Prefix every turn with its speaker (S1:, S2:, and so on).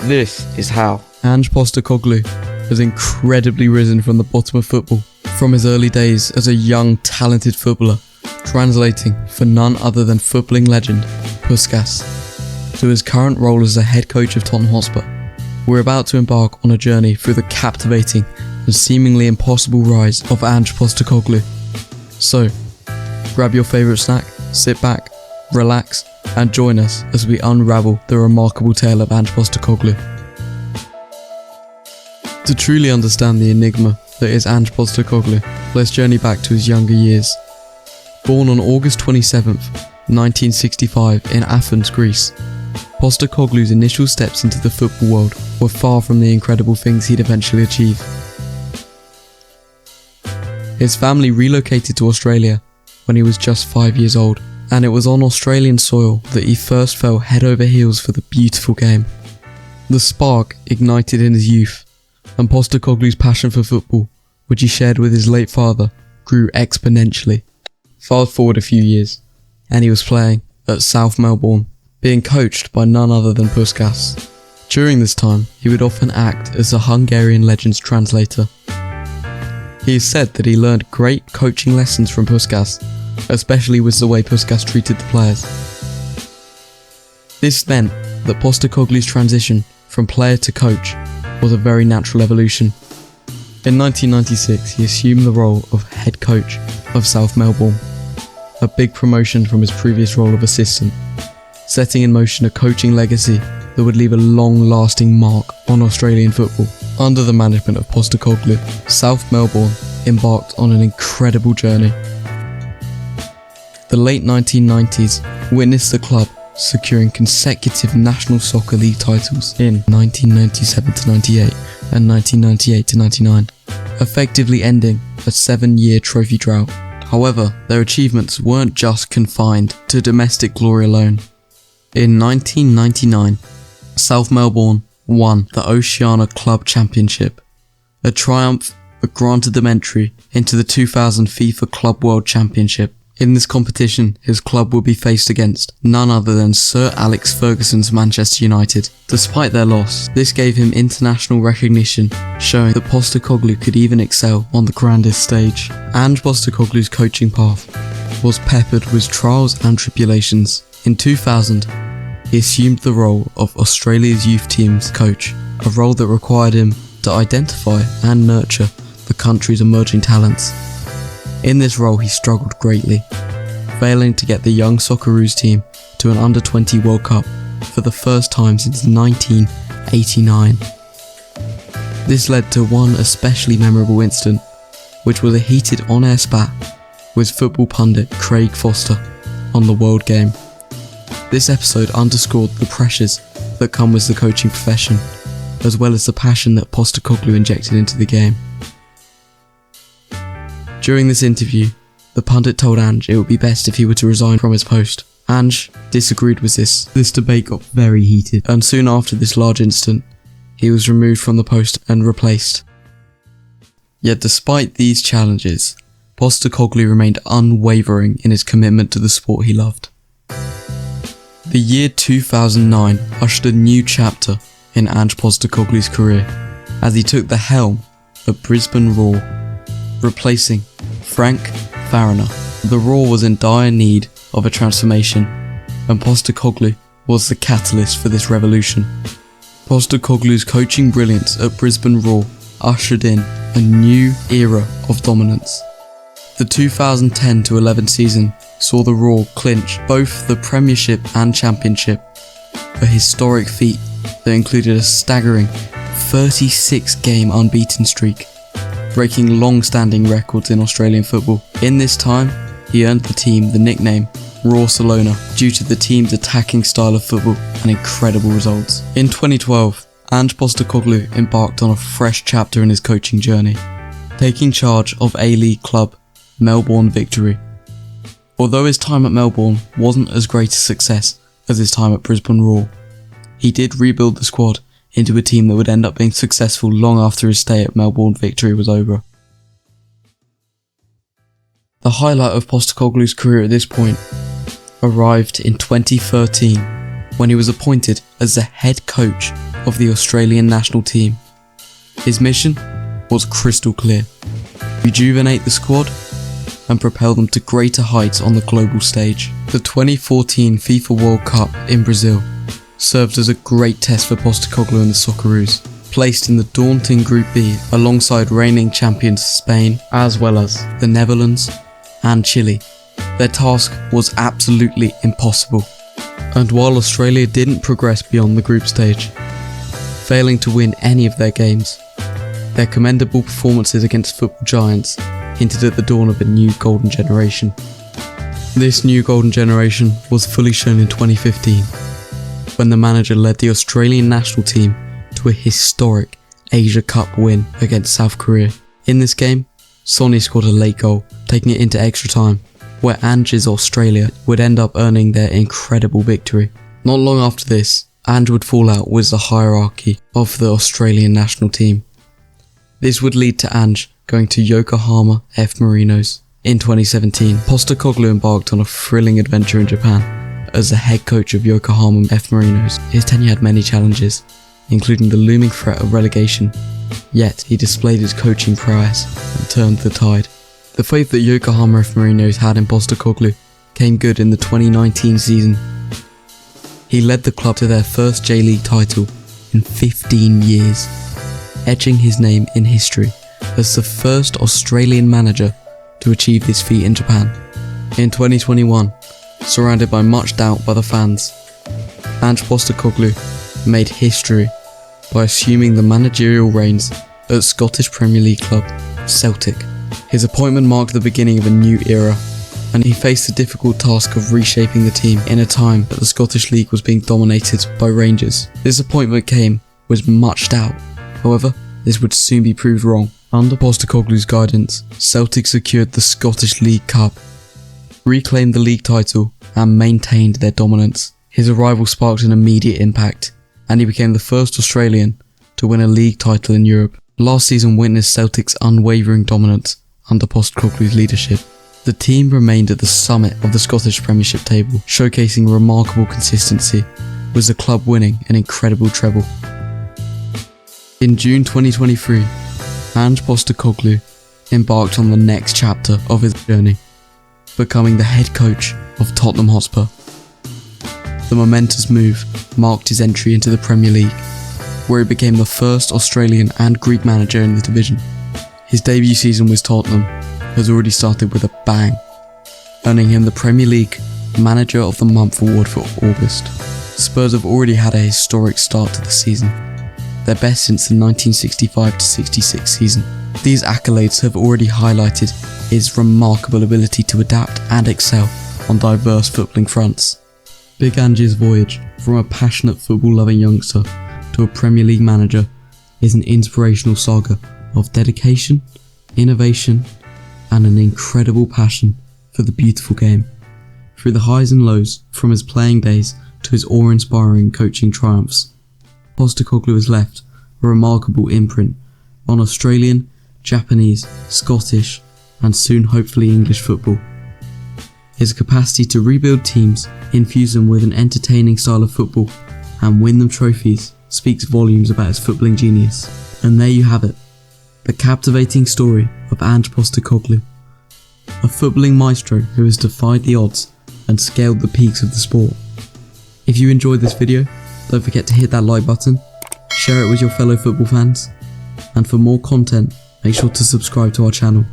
S1: This is how
S2: Ange Postecoglou has incredibly risen from the bottom of football, from his early days as a young, talented footballer, translating for none other than footballing legend Puskas, to his current role as the head coach of Tottenham Hotspur. We're about to embark on a journey through the captivating and seemingly impossible rise of Ange Postecoglou. So, grab your favourite snack, sit back, relax, and join us as we unravel the remarkable tale of Ange Postecoglou. To truly understand the enigma that is Ange Postecoglou, let's journey back to his younger years. Born on August 27th, 1965 in Athens, Greece, Postecoglou's initial steps into the football world were far from the incredible things he'd eventually achieve. His family relocated to Australia when he was just 5 years old, and it was on Australian soil that he first fell head over heels for the beautiful game. The spark ignited in his youth, and Postecoglou's passion for football, which he shared with his late father, grew exponentially. Fast forward a few years, and he was playing at South Melbourne, being coached by none other than Puskas. During this time, he would often act as the Hungarian legend's translator. He has said that he learned great coaching lessons from Puskas, especially with the way Puskas treated the players. This meant that Postecoglou's transition from player to coach was a very natural evolution. In 1996, he assumed the role of head coach of South Melbourne, a big promotion from his previous role of assistant, setting in motion a coaching legacy that would leave a long-lasting mark on Australian football. Under the management of Postecoglou, South Melbourne embarked on an incredible journey. The late 1990s witnessed the club securing consecutive National Soccer League titles in 1997-98 and 1998-99, effectively ending a 7-year trophy drought. However, their achievements weren't just confined to domestic glory alone. In 1999, South Melbourne won the Oceania Club Championship, a triumph that granted them entry into the 2000 FIFA Club World Championship. In this competition, his club would be faced against none other than Sir Alex Ferguson's Manchester United. Despite their loss, this gave him international recognition, showing that Postecoglou could even excel on the grandest stage. Ange Postecoglou's coaching path was peppered with trials and tribulations. In 2000, he assumed the role of Australia's youth team's coach, a role that required him to identify and nurture the country's emerging talents. In this role, he struggled greatly, failing to get the young Socceroos team to an under-20 World Cup for the first time since 1989. This led to one especially memorable incident, which was a heated on-air spat with football pundit Craig Foster on the World Game. This episode underscored the pressures that come with the coaching profession, as well as the passion that Postecoglou injected into the game. During this interview, the pundit told Ange it would be best if he were to resign from his post. Ange disagreed with this. This debate got very heated, and soon after this large incident, he was removed from the post and replaced. Yet despite these challenges, Postecoglou remained unwavering in his commitment to the sport he loved. The year 2009 ushered a new chapter in Ange Postecoglou's career, as he took the helm at Brisbane Roar, replacing Frank Fariner. The Roar was in dire need of a transformation, and Postecoglou was the catalyst for this revolution. Postecoglou's coaching brilliance at Brisbane Roar ushered in a new era of dominance. The 2010-11 season saw the Roar clinch both the Premiership and Championship, a historic feat that included a staggering 36-game unbeaten streak, breaking long-standing records in Australian football. In this time, he earned the team the nickname Rawrcelona due to the team's attacking style of football and incredible results. In 2012, Ange Postecoglou embarked on a fresh chapter in his coaching journey, taking charge of A-League club Melbourne Victory. Although his time at Melbourne wasn't as great a success as his time at Brisbane Roar, he did rebuild the squad into a team that would end up being successful long after his stay at Melbourne Victory was over. The highlight of Postecoglou's career at this point arrived in 2013 when he was appointed as the head coach of the Australian national team. His mission was crystal clear: rejuvenate the squad and propel them to greater heights on the global stage. The 2014 FIFA World Cup in Brazil served as a great test for Postecoglou and the Socceroos. Placed in the daunting Group B alongside reigning champions Spain, as well as the Netherlands and Chile, their task was absolutely impossible. And while Australia didn't progress beyond the group stage, failing to win any of their games, their commendable performances against football giants hinted at the dawn of a new golden generation. This new golden generation was fully shown in 2015, when the manager led the Australian national team to a historic Asia Cup win against South Korea. In this game, Sonny scored a late goal, taking it into extra time, where Ange's Australia would end up earning their incredible victory. Not long after this, Ange would fall out with the hierarchy of the Australian national team. This would lead to Ange going to Yokohama F Marinos. In 2017, Postecoglou embarked on a thrilling adventure in Japan as the head coach of Yokohama F Marinos. His tenure had many challenges, including the looming threat of relegation, yet he displayed his coaching prowess and turned the tide. The faith that Yokohama F Marinos had in Postecoglou came good in the 2019 season. He led the club to their first J-League title in 15 years, etching his name in history as the first Australian manager to achieve this feat in Japan. In 2021, surrounded by much doubt by the fans, Ange Postecoglou made history by assuming the managerial reins at Scottish Premier League club Celtic. His appointment marked the beginning of a new era, and he faced the difficult task of reshaping the team in a time that the Scottish League was being dominated by Rangers. This appointment came with much doubt, however, this would soon be proved wrong. Under Postecoglou's guidance, Celtic secured the Scottish League Cup, reclaimed the league title, and maintained their dominance. His arrival sparked an immediate impact, and he became the first Australian to win a league title in Europe. Last season witnessed Celtic's unwavering dominance under Postecoglou's leadership. The team remained at the summit of the Scottish Premiership table, showcasing remarkable consistency, with the club winning an incredible treble. In June 2023, Ange Postecoglou embarked on the next chapter of his journey, becoming the head coach of Tottenham Hotspur. The momentous move marked his entry into the Premier League, where he became the first Australian and Greek manager in the division. His debut season with Tottenham has already started with a bang, earning him the Premier League Manager of the Month award for August. Spurs have already had a historic start to the season, their best since the 1965-66 season. These accolades have already highlighted his remarkable ability to adapt and excel on diverse footballing fronts. Big Ange's voyage from a passionate football-loving youngster to a Premier League manager is an inspirational saga of dedication, innovation, and an incredible passion for the beautiful game. Through the highs and lows, from his playing days to his awe-inspiring coaching triumphs, Postecoglou has left a remarkable imprint on Australian, Japanese, Scottish, and soon hopefully English football. His capacity to rebuild teams, infuse them with an entertaining style of football, and win them trophies speaks volumes about his footballing genius. And there you have it, the captivating story of Ange Postecoglou, a footballing maestro who has defied the odds and scaled the peaks of the sport. If you enjoyed this video, don't forget to hit that like button, share it with your fellow football fans, and for more content, make sure to subscribe to our channel.